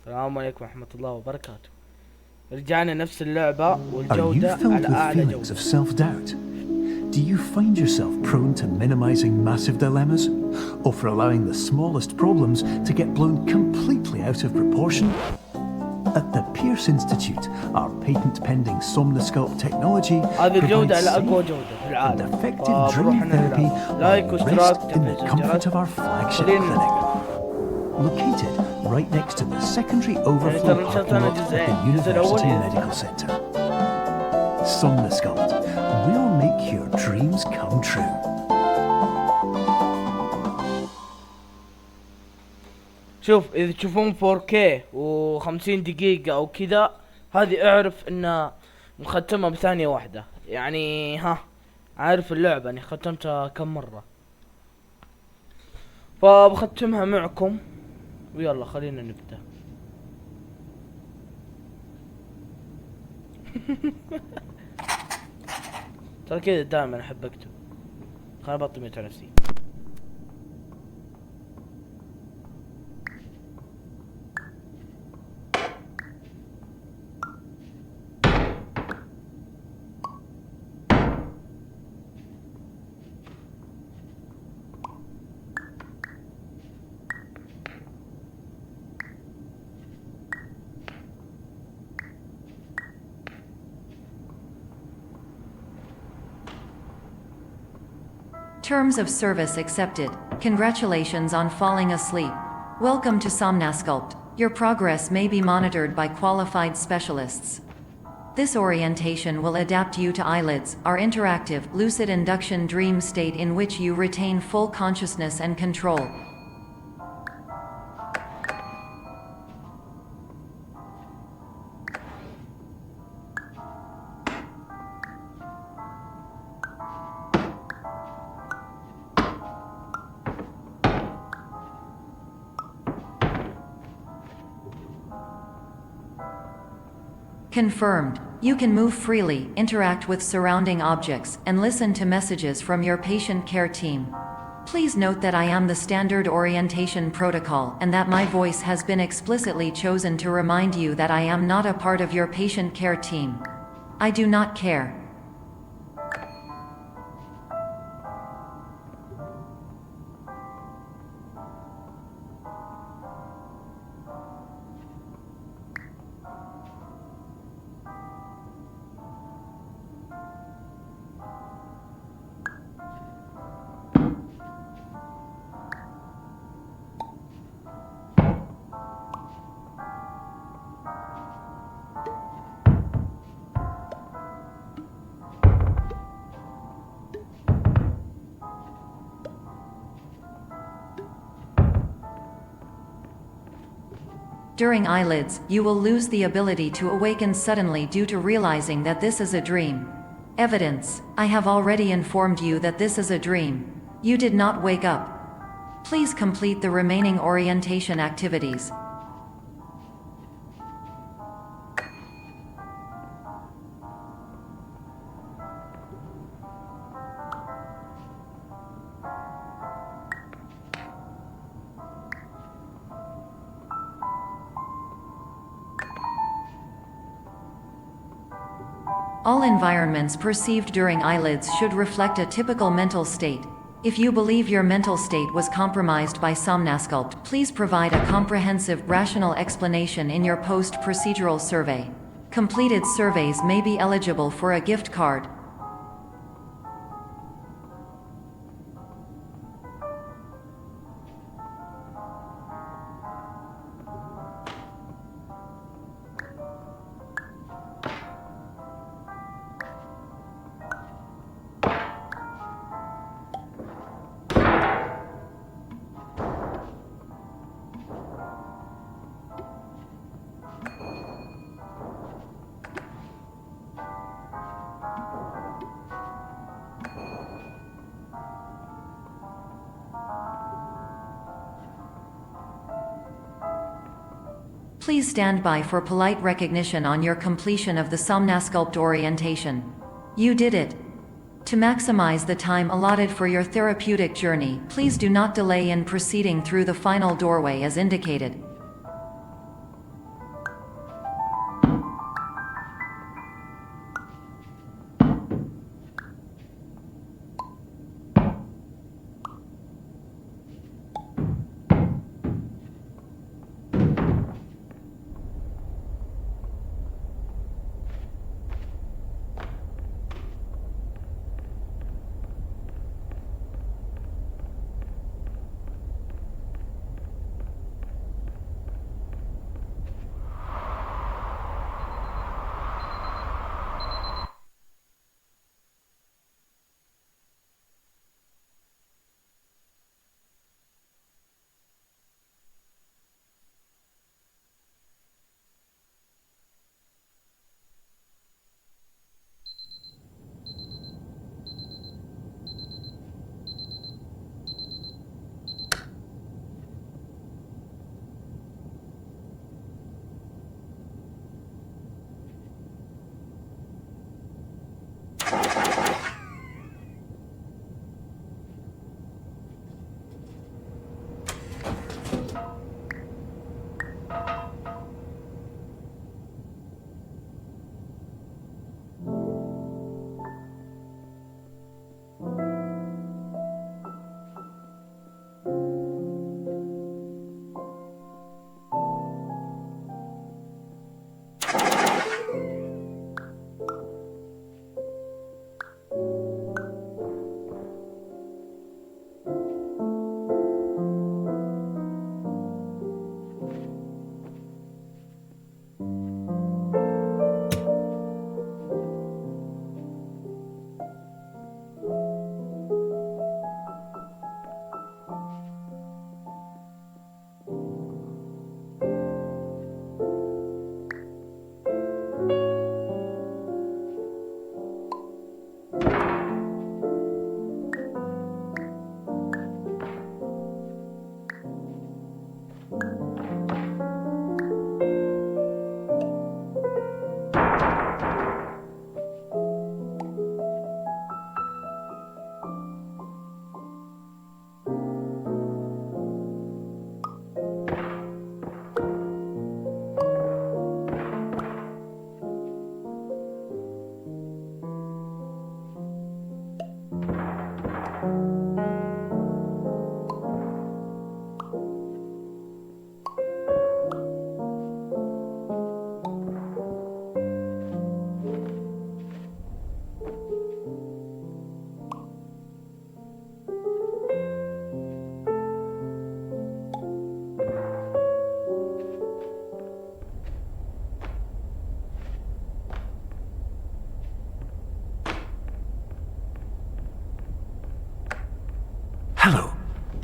السلام عليكم ورحمة الله وبركاته. رجعنا نفس اللعبة Are you والجودة filled على with أعلى feelings of جودة. self-doubt? Do you find yourself prone to minimizing massive dilemmas? Or for allowing the smallest problems to get blown completely out of proportion? At the Pierce Institute, our patent-pending Somnosculpt technology هذه الجودة provides على أقوى safe جودة في and العالم. effective فبروح dream أنا therapy نلعب. لايك while واشتراك rest in the وتفعيل comfort الجرس. of our flagship خلينا clinic. نلعب. Located right next to the secondary يعني overflow ترى parking نشاطنا lot at جزئين. the الجزء الأول University إذا Medical Center. Somnosculpt will make your dreams come true. شوف إذا تشوفون 4K و50 دقيقة أو كذا، هذه اعرف إنها مختمة بثانية واحدة. يعني عارف اللعبة أني ختمتها كم مرة، فبختمها معكم. ويلا خلينا نبدأ. ترى كذا دائما احب اكتب. خليني ابطل ميوت على نفسي. Terms of service accepted. Congratulations on falling asleep. Welcome to Somnosculpt. Your progress may be monitored by qualified specialists. This orientation will adapt you to eyelids, our interactive, lucid induction dream state in which you retain full consciousness and control. Confirmed. You can move freely, interact with surrounding objects, and listen to messages from your patient care team. Please note that I am the standard orientation protocol and that my voice has been explicitly chosen to remind you that I am not a part of your patient care team. I do not care. During eyelids, you will lose the ability to awaken suddenly due to realizing that this is a dream. Evidence: I have already informed you that this is a dream. You did not wake up. Please complete the remaining orientation activities. All environments perceived during eyelids should reflect a typical mental state. If you believe your mental state was compromised by Somnosculpt, please provide a comprehensive, rational explanation in your post-procedural survey. Completed surveys may be eligible for a gift card. Please stand by for polite recognition on your completion of the Somnosculpt orientation. You did it. To maximize the time allotted for your therapeutic journey, please do not delay in proceeding through the final doorway as indicated.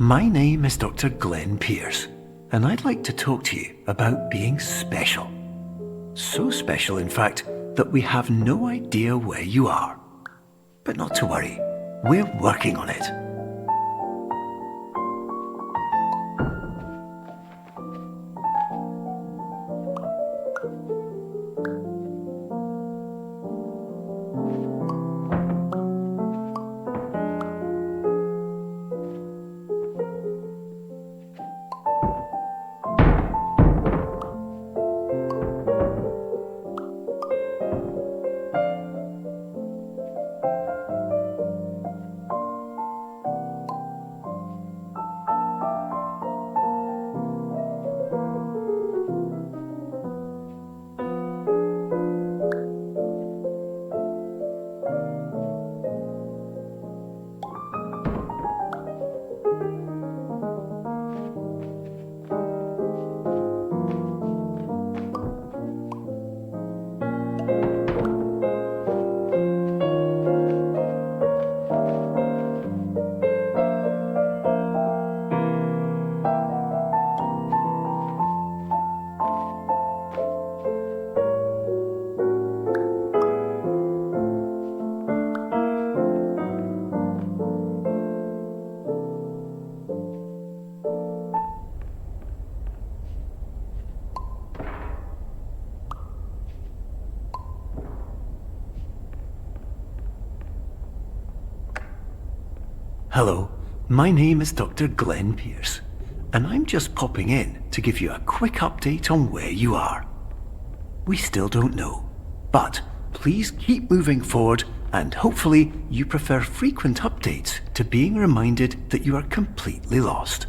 my name is Dr. Glenn Pierce, and I'd like to talk to you about being special. So special, in fact, that we have no idea where you are. But not to worry, we're working on it. Hello, my name is Dr. Glenn Pierce, and I'm just popping in to give you a quick update on where you are. We still don't know, but please keep moving forward, and hopefully you prefer frequent updates to being reminded that you are completely lost.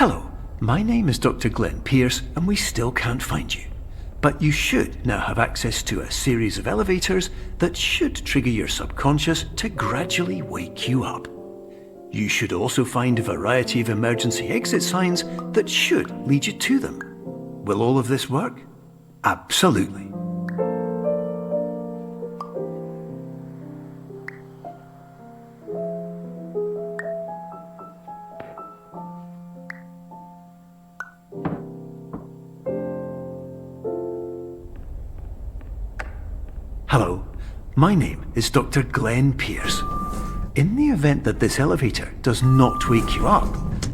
Hello, my name is Dr. Glenn Pierce, and we still can't find you. But you should now have access to a series of elevators that should trigger your subconscious to gradually wake you up. You should also find a variety of emergency exit signs that should lead you to them. Will all of this work? Absolutely. Hello, my name is Dr. Glenn Pierce. In the event that this elevator does not wake you up,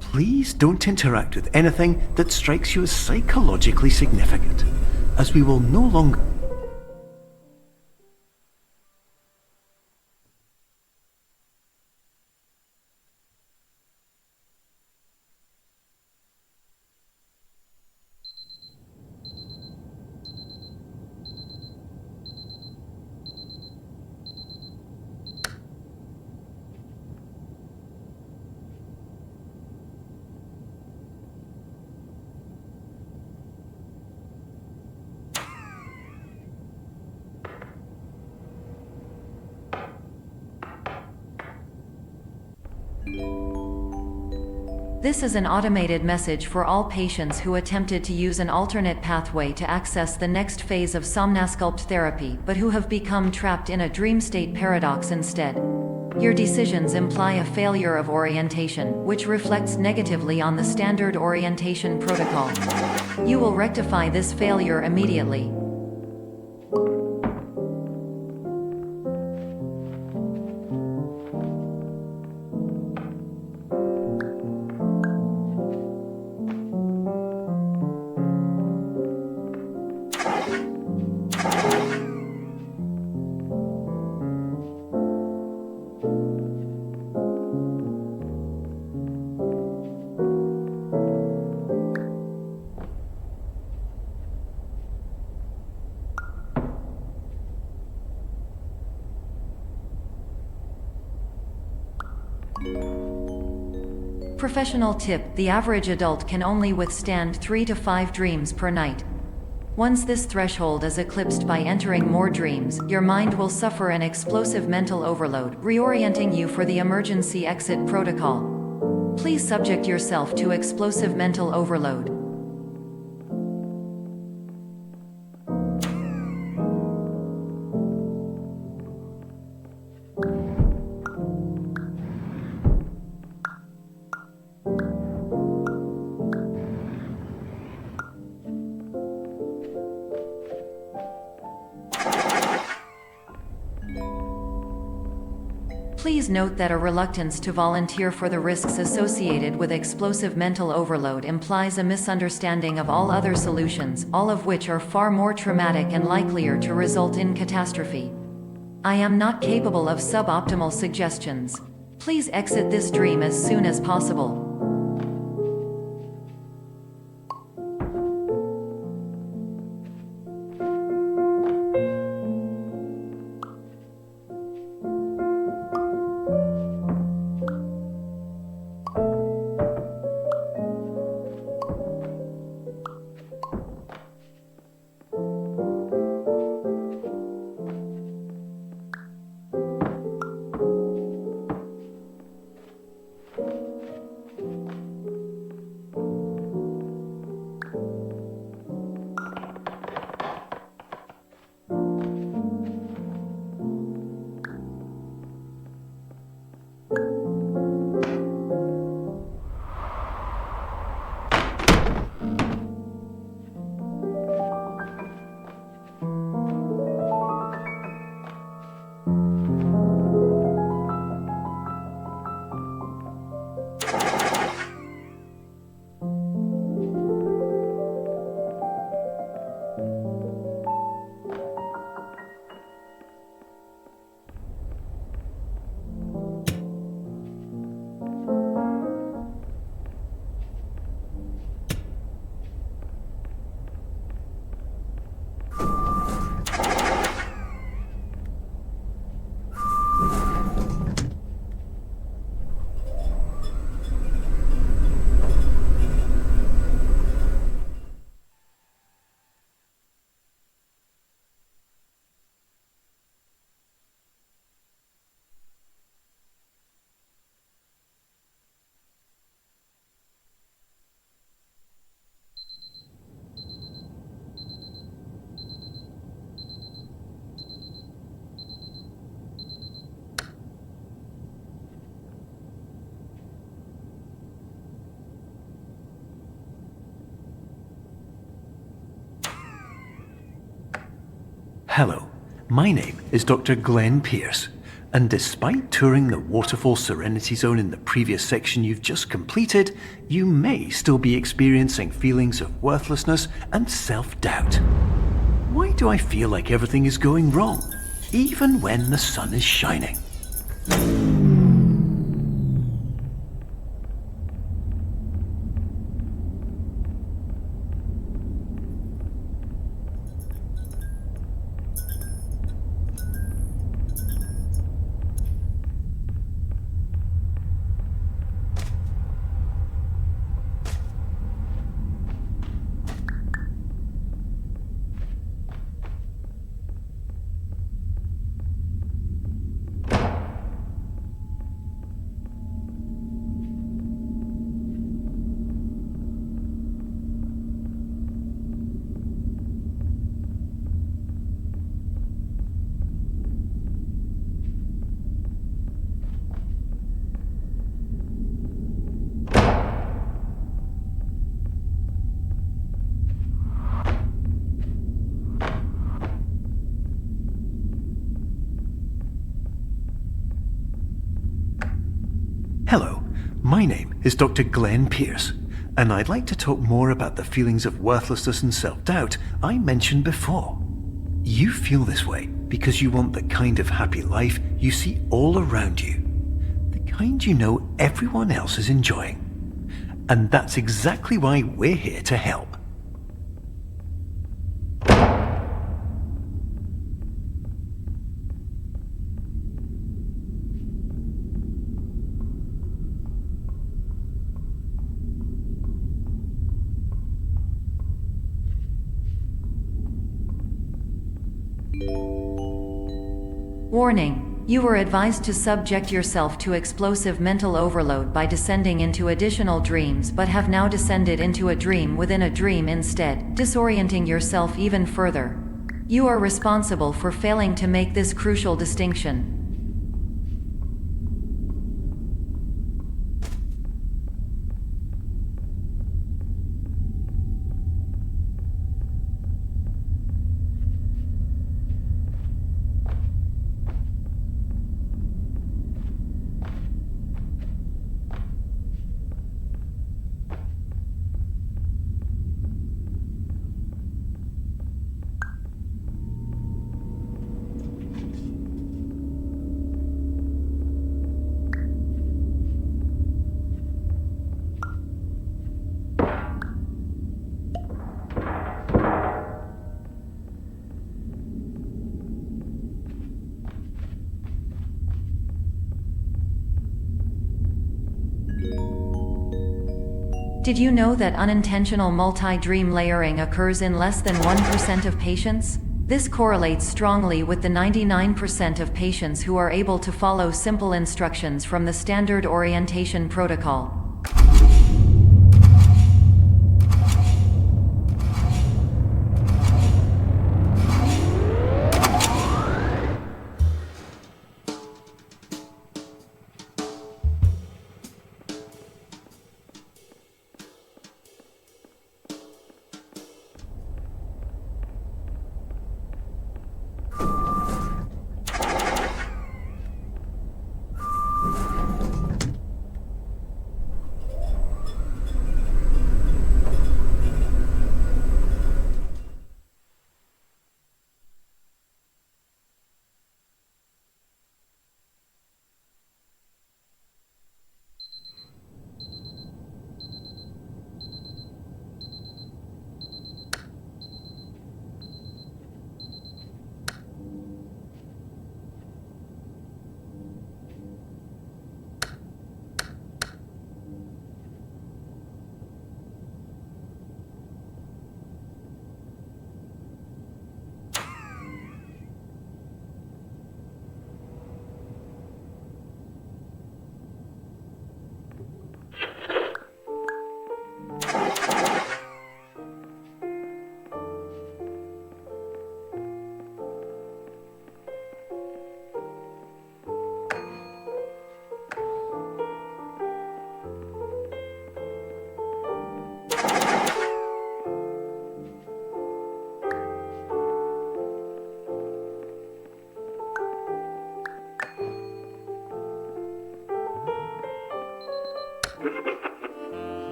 please don't interact with anything that strikes you as psychologically significant, as we will no longer... This is an automated message for all patients who attempted to use an alternate pathway to access the next phase of somnasculpt therapy but who have become trapped in a dream state paradox instead. Your decisions imply a failure of orientation, which reflects negatively on the standard orientation protocol. You will rectify this failure immediately. Professional tip: the average adult can only withstand 3 to 5 dreams per night. Once this threshold is eclipsed by entering more dreams, your mind will suffer an explosive mental overload, reorienting you for the emergency exit protocol. Please subject yourself to explosive mental overload. Please note that a reluctance to volunteer for the risks associated with explosive mental overload implies a misunderstanding of all other solutions, all of which are far more traumatic and likelier to result in catastrophe. I am not capable of suboptimal suggestions. Please exit this dream as soon as possible. Hello, my name is Dr. Glenn Pierce, and despite touring the Waterfall Serenity Zone in the previous section you've just completed, you may still be experiencing feelings of worthlessness and self-doubt. Why do I feel like everything is going wrong, even when the sun is shining? Hello, my name is Dr. Glenn Pierce, and I'd like to talk more about the feelings of worthlessness and self-doubt I mentioned before. You feel this way because you want the kind of happy life you see all around you, the kind you know everyone else is enjoying. And that's exactly why we're here to help. Warning: you were advised to subject yourself to explosive mental overload by descending into additional dreams, but have now descended into a dream within a dream instead, disorienting yourself even further. You are responsible for failing to make this crucial distinction. Did you know that unintentional multi-dream layering occurs in less than 1% of patients? This correlates strongly with the 99% of patients who are able to follow simple instructions from the standard orientation protocol.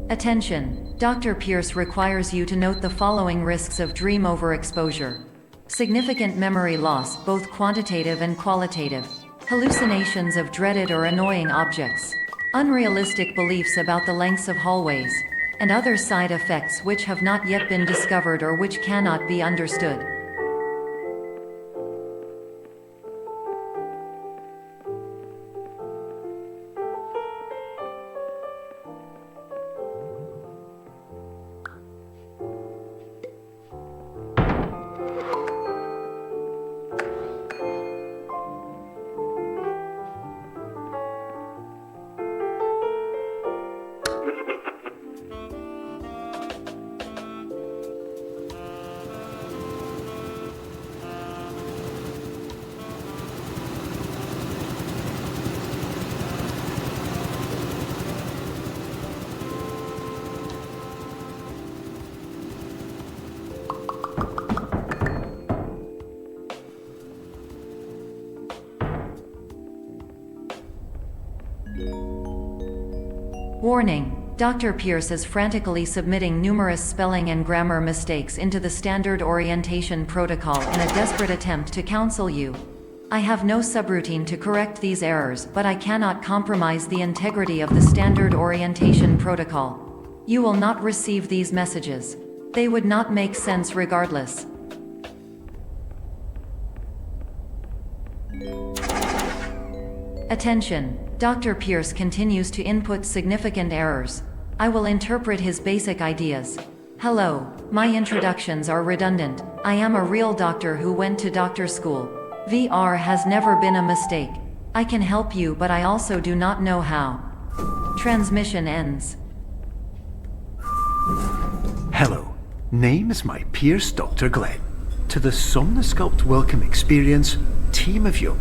Attention! Dr. Pierce requires you to note the following risks of dream overexposure. Significant memory loss, both quantitative and qualitative. Hallucinations of dreaded or annoying objects. Unrealistic beliefs about the lengths of hallways. And other side effects which have not yet been discovered or which cannot be understood. Warning: Dr. Pierce is frantically submitting numerous spelling and grammar mistakes into the standard orientation protocol in a desperate attempt to counsel you. I have no subroutine to correct these errors, but I cannot compromise the integrity of the standard orientation protocol. You will not receive these messages. They would not make sense regardless. Attention! Dr. Pierce continues to input significant errors. I will interpret his basic ideas. Hello, my introductions are redundant. I am a real doctor who went to doctor school. VR has never been a mistake. I can help you, but I also do not know how. Transmission ends. Hello, name is my Pierce Dr. Glenn. To the Somnosculpt Welcome Experience, team of you.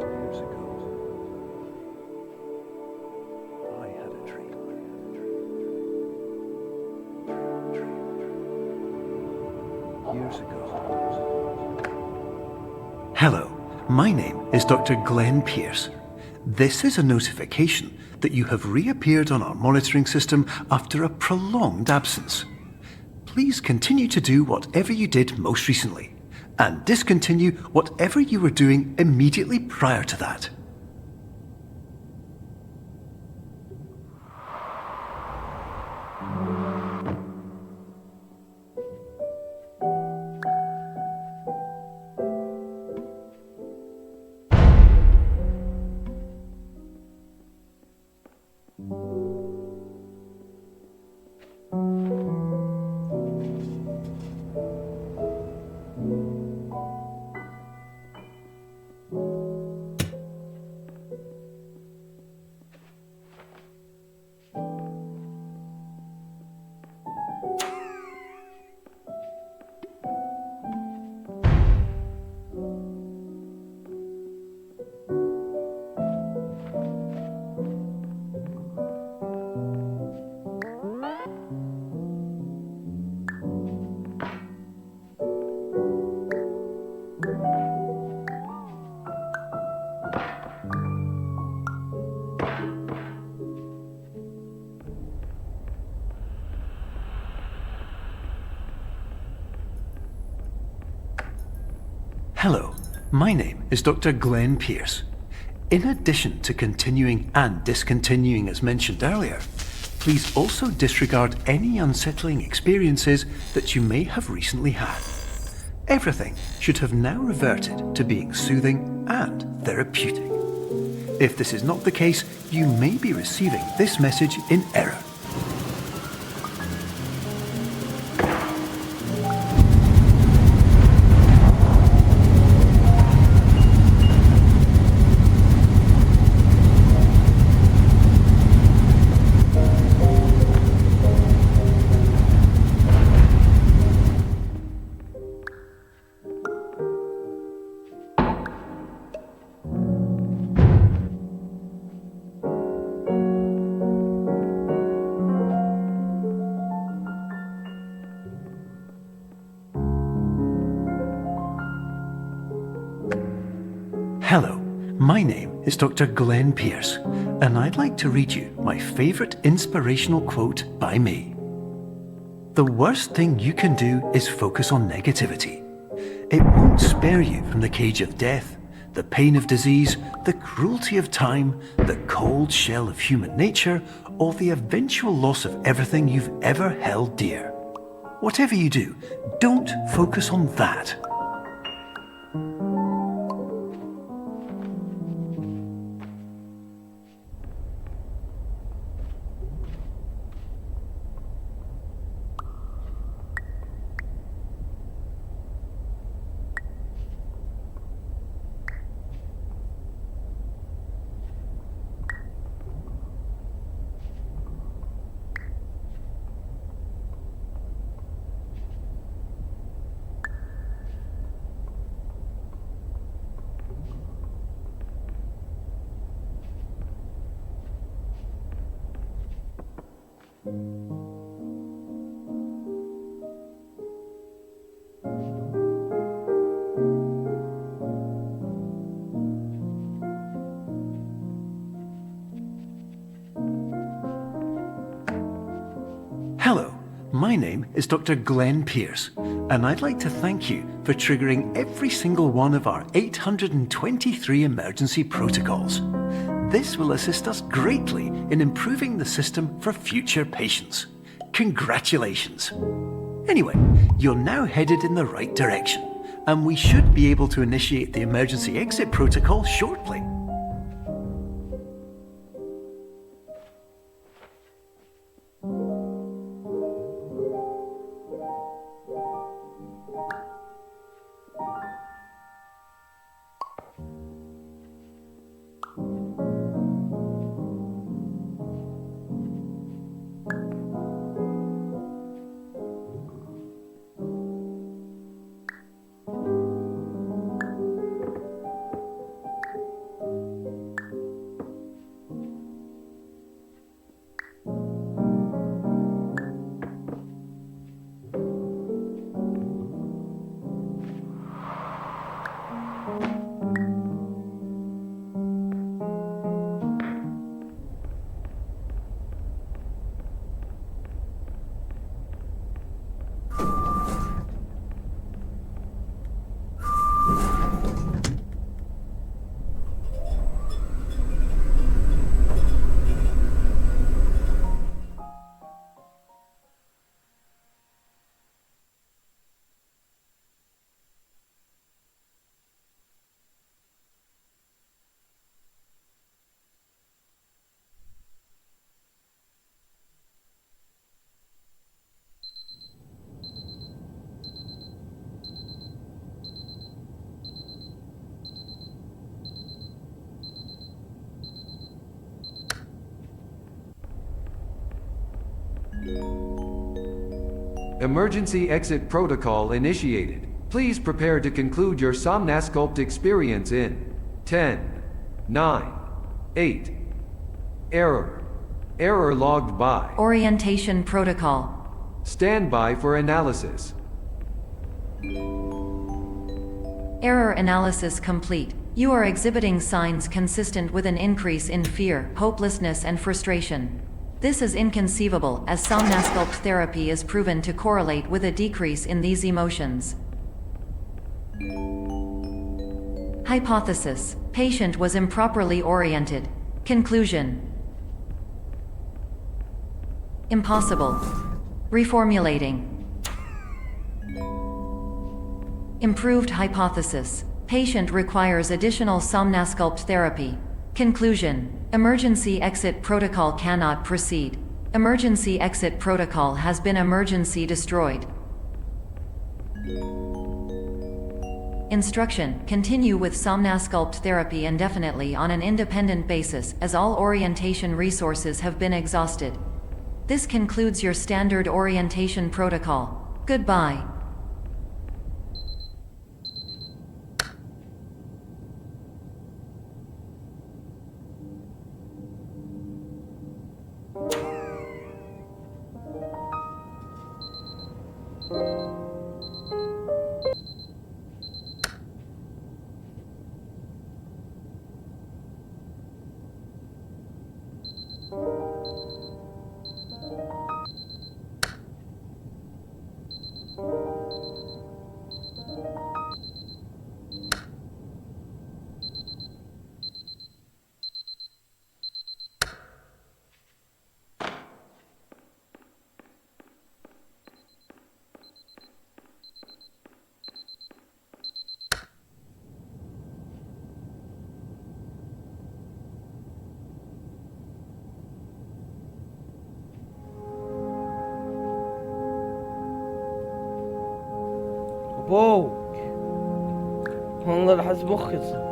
Years ago, I had a dream. Years ago. Hello, my name is Dr. Glenn Pierce. This is a notification that you have reappeared on our monitoring system after a prolonged absence. Please continue to do whatever you did most recently, and discontinue whatever you were doing immediately prior to that. Hello, my name is Dr. Glenn Pierce. In addition to continuing and discontinuing as mentioned earlier, please also disregard any unsettling experiences that you may have recently had. Everything should have now reverted to being soothing and therapeutic. If this is not the case, you may be receiving this message in error. Hello, my name is Dr. Glenn Pierce, and I'd like to read you my favourite inspirational quote by me. The worst thing you can do is focus on negativity. It won't spare you from the cage of death, the pain of disease, the cruelty of time, the cold shell of human nature, or the eventual loss of everything you've ever held dear. Whatever you do, don't focus on that. Hello, my name is Dr. Glenn Pierce, and I'd like to thank you for triggering every single one of our 823 emergency protocols. This will assist us greatly in improving the system for future patients. Congratulations! Anyway, you're now headed in the right direction, and we should be able to initiate the emergency exit protocol shortly. Emergency exit protocol initiated. Please prepare to conclude your Somnasculpt experience in 10, 9, 8. Error. Error logged by. Orientation protocol. Stand by for analysis. Error analysis complete. You are exhibiting signs consistent with an increase in fear, hopelessness, and frustration. This is inconceivable, as Somnasculpt therapy is proven to correlate with a decrease in these emotions. Hypothesis: patient was improperly oriented. Conclusion: impossible. Reformulating. Improved hypothesis: patient requires additional Somnasculpt therapy. Conclusion: emergency exit protocol cannot proceed. Emergency exit protocol has been emergency destroyed. Instruction: continue with Somnasculpt therapy indefinitely on an independent basis, as all orientation resources have been exhausted. This concludes your standard orientation protocol. Goodbye. بوك والله لحس مخي.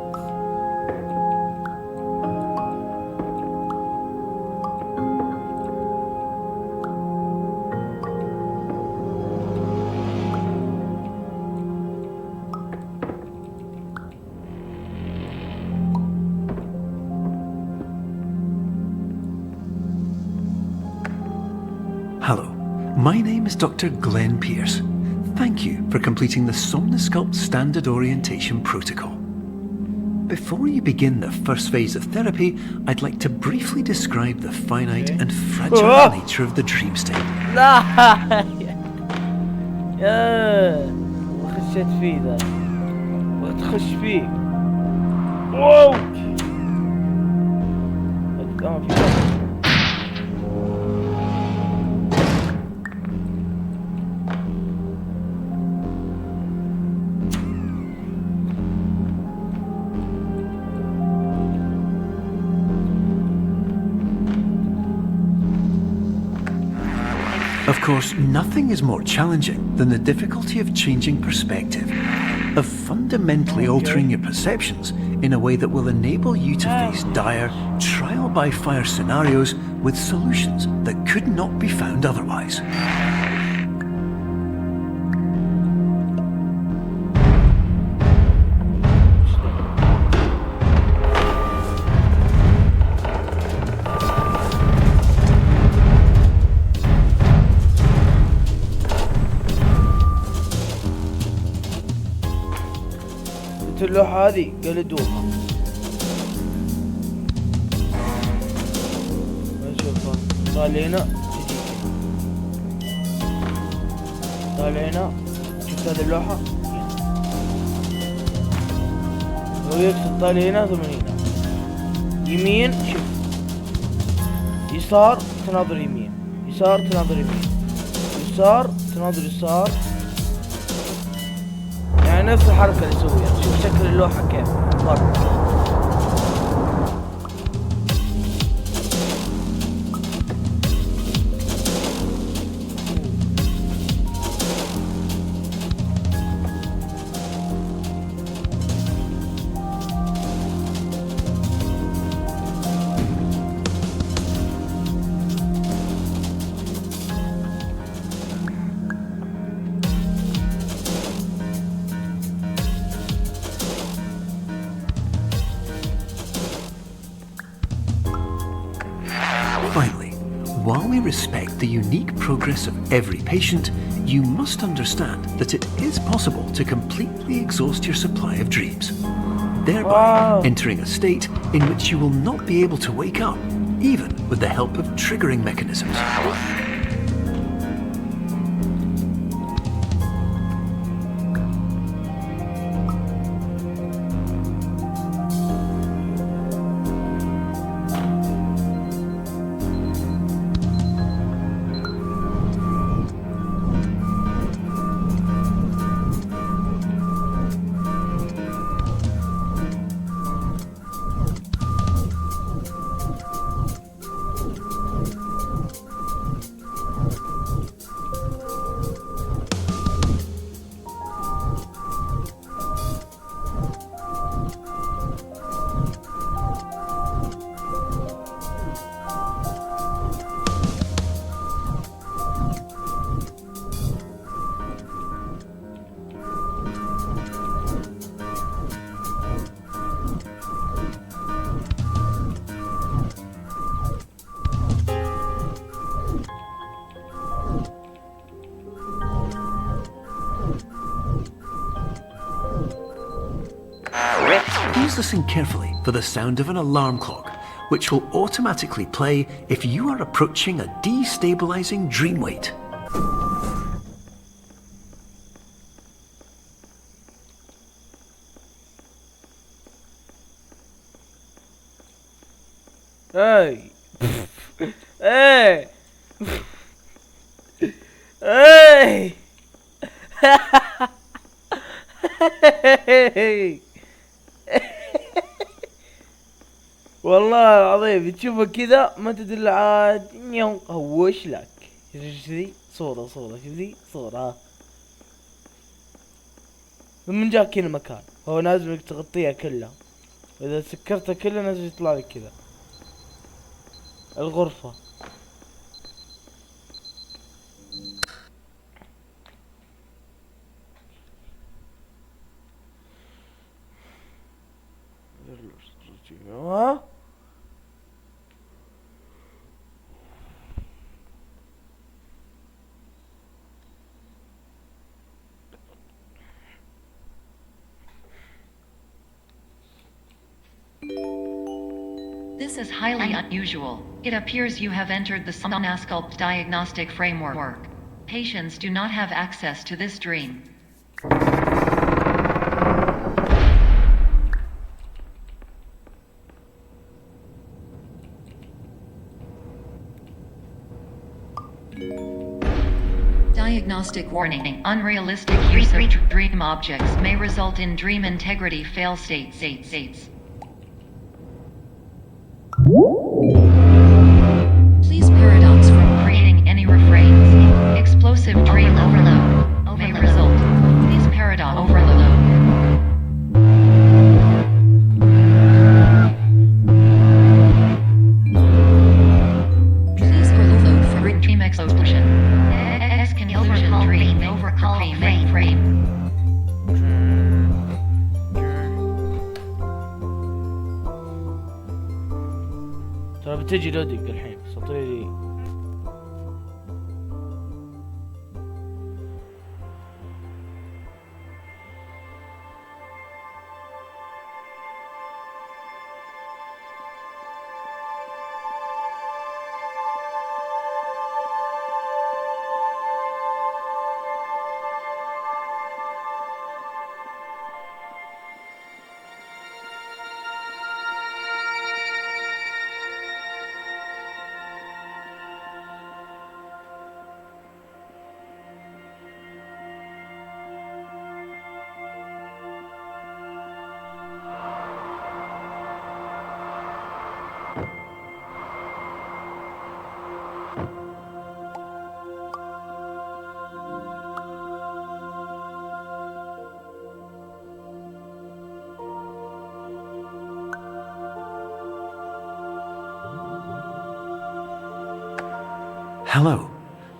My name is Dr. Glenn Pierce. Thank you for completing the Somnosculpt Standard Orientation Protocol. Before you begin the first phase of therapy, I'd like to briefly describe the finite and fragile nature of the dream state. لا يا خشيت فيه ذا، بغيت تخش فيه. واو في Of course, nothing is more challenging than the difficulty of changing perspective, of fundamentally altering your perceptions in a way that will enable you to face dire, trial-by-fire scenarios with solutions that could not be found otherwise. اللوحة هذه قلدوها. نشوفها طالعين تجي طالعين. شفت هذه اللوحة لو يقصد طالعين ثم هنا يمين، شوف يسار تناظر يمين، يسار تناظر يمين، يسار تناظر يسار، يعني نفس الحركة اللي يسويها. شوف شكل اللوحة كيف ضرب. Finally, while we respect the unique progress of every patient, you must understand that it is possible to completely exhaust your supply of dreams, thereby entering a state in which you will not be able to wake up, even with the help of triggering mechanisms. Please listen carefully for the sound of an alarm clock, which will automatically play if you are approaching a destabilizing dream weight. Hey! Hey! Hey! Hey! والله العظيم تشوفه كذا ما تدري عاد هوش لك. شوف ذي صورة شوف ذي صورة من جاك هنا مكان هو لازم انك تغطيها كلها، واذا سكرتها كلها لازم يطلع لك كذا الغرفة. ها This is highly unusual. It appears you have entered the Somnasculpt diagnostic framework. Patients do not have access to this dream. Diagnostic warning. Unrealistic use of dream objects may result in dream integrity fail states. Please paradox from creating any refrains. Explosive dream overload may result. Please paradox overload. Please overload for dream explosion. Conclusion dream overcome frame. ترى بتجي لودينج الحين سطيري. Hello,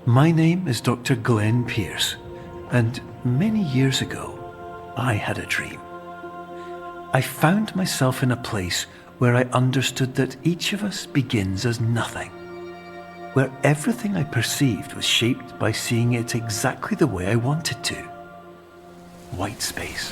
my name is Dr. Glenn Pierce, and many years ago, I had a dream. I found myself in a place where I understood that each of us begins as nothing, where everything I perceived was shaped by seeing it exactly the way I wanted to. White space.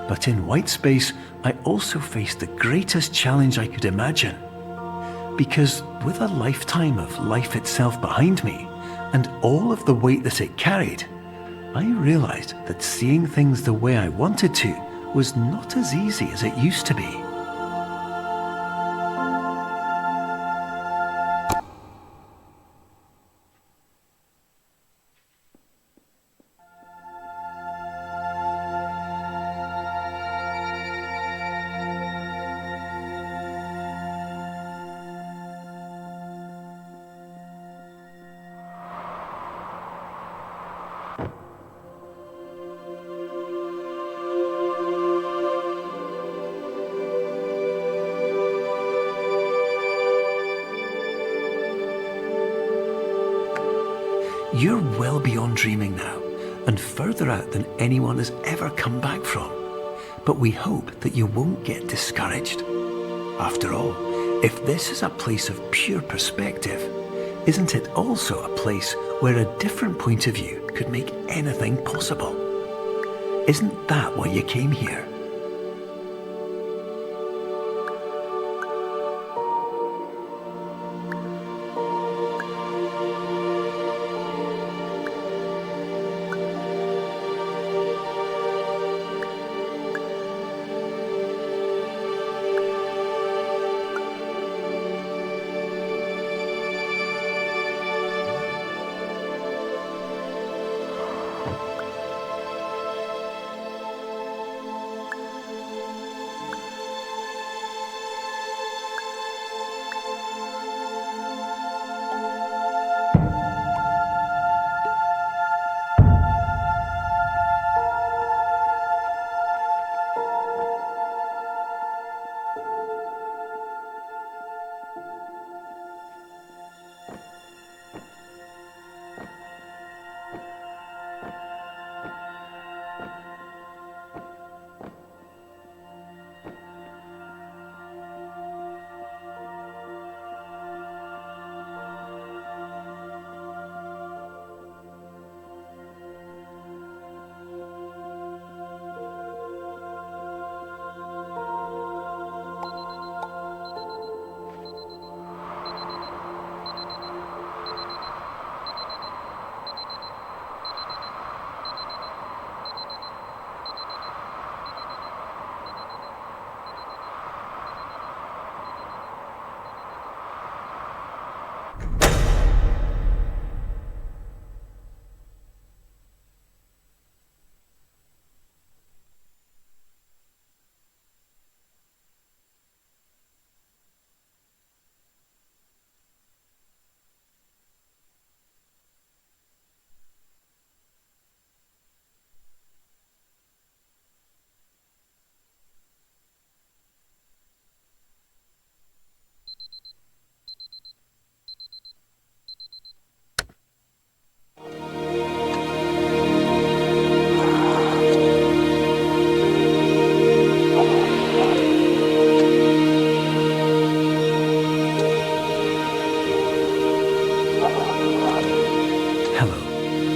But in white space, I also faced the greatest challenge I could imagine. Because with a lifetime of life itself behind me, and all of the weight that it carried, I realized that seeing things the way I wanted to was not as easy as it used to be. You're well beyond dreaming now, and further out than anyone has ever come back from. but we hope that you won't get discouraged. After all, if this is a place of pure perspective, isn't it also a place where a different point of view could make anything possible? Isn't that why you came here?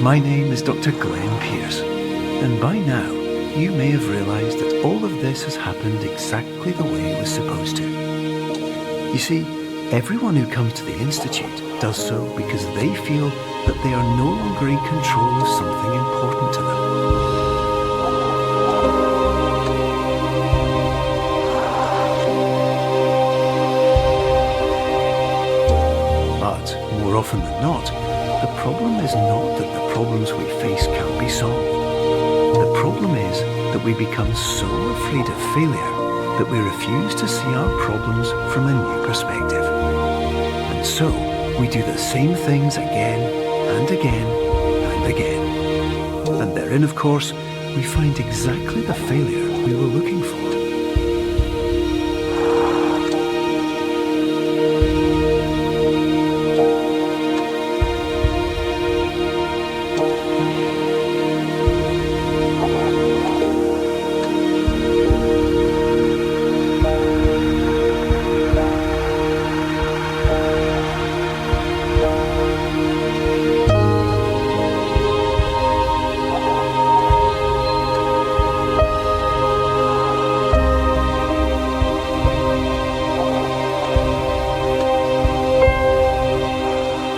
My name is Dr. Glenn Pierce, and by now you may have realised that all of this has happened exactly the way it was supposed to. You see, everyone who comes to the Institute does so because they feel that they are no longer in control of something important to them. But more often than not, the problem is not that the problems we face can't be solved. The problem is that we become so afraid of failure that we refuse to see our problems from a new perspective. And so we do the same things again and again and again. And therein, of course, we find exactly the failure we were looking for.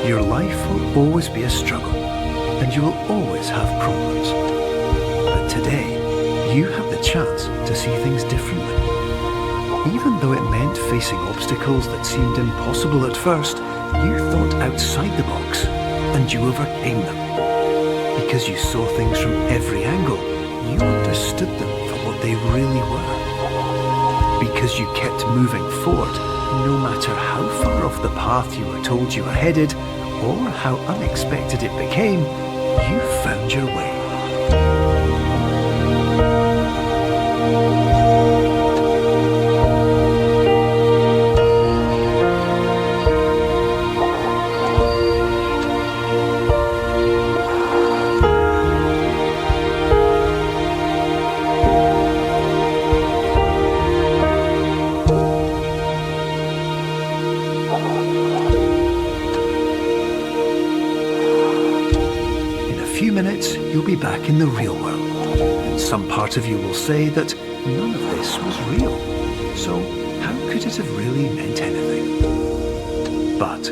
Your life will always be a struggle, and you will always have problems. But today, you have the chance to see things differently. Even though it meant facing obstacles that seemed impossible at first, you thought outside the box, and you overcame them. Because you saw things from every angle, you understood them for what they really were. Because you kept moving forward, no matter how far off the path you were told you were headed, or how unexpected it became, you found your way. minutes, you'll be back in the real world. And some part of you will say that none of this was real. So how could it have really meant anything? But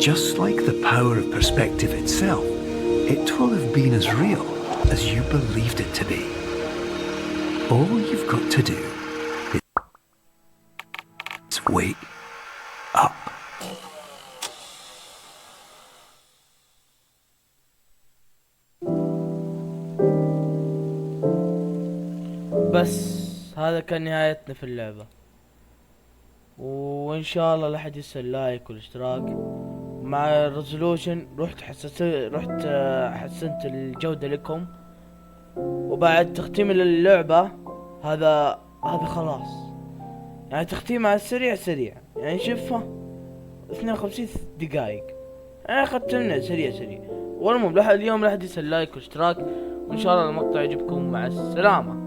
just like the power of perspective itself, it will have been as real as you believed it to be. All you've got to do is wake up. بس هذا كان نهايتنا في اللعبة، وان شاء الله لا حد ينسى اللايك والاشتراك. مع الريزولوشن رحت حسنت الجودة لكم، وبعد تختيم اللعبة هذا خلاص، يعني تختيم على السريع يعني شوفها 52 دقايق، يعني ختمنا سريع. والمهم اليوم لا حد ينسى اللايك والاشتراك، وان شاء الله المقطع يعجبكم. مع السلامة.